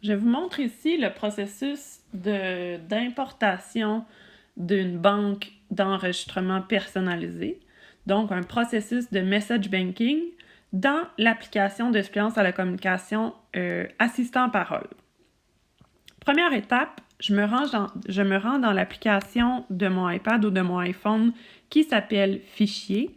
Je vous montre ici le processus d'importation d'une banque d'enregistrement personnalisé, donc un processus de message banking dans l'application d'expérience à la communication Assistant Parole. Première étape, je me rends dans l'application de mon iPad ou de mon iPhone qui s'appelle Fichier,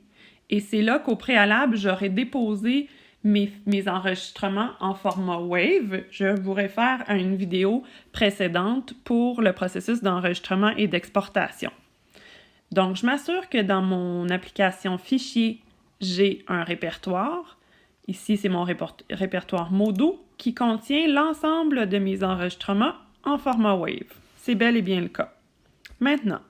et c'est là qu'au préalable, j'aurais déposé mes enregistrements en format Wave. Je vous réfère à une vidéo précédente pour le processus d'enregistrement et d'exportation. Donc, je m'assure que dans mon application Fichier, j'ai un répertoire. Ici, c'est mon répertoire Modo qui contient l'ensemble de mes enregistrements en format Wave. C'est bel et bien le cas. Maintenant,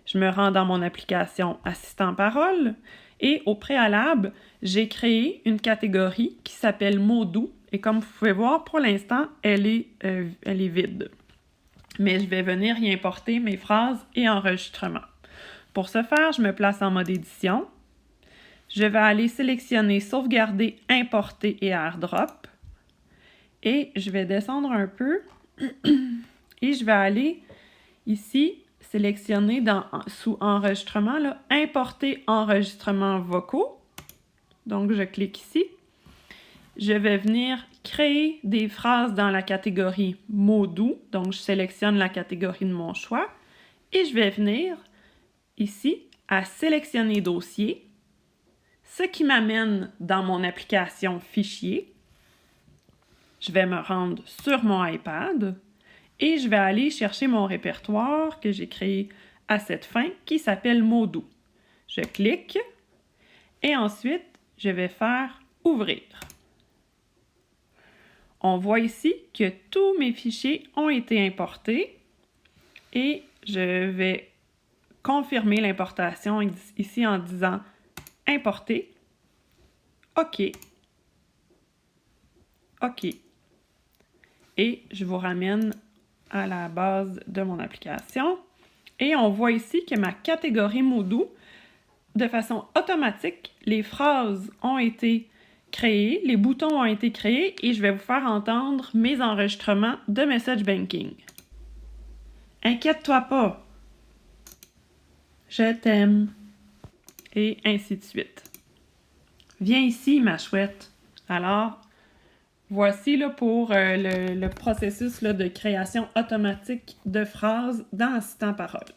je me rends dans mon application Assistant Parole et au préalable, j'ai créé une catégorie qui s'appelle Mots doux et comme vous pouvez voir, pour l'instant, elle est vide. Mais je vais venir y importer mes phrases et enregistrements. Pour ce faire, je me place en mode édition. Je vais aller sélectionner Sauvegarder, Importer et AirDrop. Et je vais descendre un peu et je vais aller ici sélectionner sous Enregistrement, là, Importer enregistrements vocaux. Donc, je clique ici. Je vais venir créer des phrases dans la catégorie Mots doux. Donc, je sélectionne la catégorie de mon choix. Et je vais venir ici à Sélectionner dossier, ce qui m'amène dans mon application Fichier. Je vais me rendre sur mon iPad et je vais aller chercher mon répertoire que j'ai créé à cette fin qui s'appelle Mots doux. Je clique et ensuite, je vais faire Ouvrir. On voit ici que tous mes fichiers ont été importés et je vais confirmer l'importation ici en disant Importer. OK. OK. Et je vous ramène à la base de mon application. Et on voit ici que ma catégorie mots doux, de façon automatique, les phrases ont été créées, les boutons ont été créés et je vais vous faire entendre mes enregistrements de message banking. Inquiète-toi pas. Je t'aime. Et ainsi de suite. Viens ici, ma chouette. Alors, voici là, pour le processus là, de création automatique de phrases dans Assistant Parole.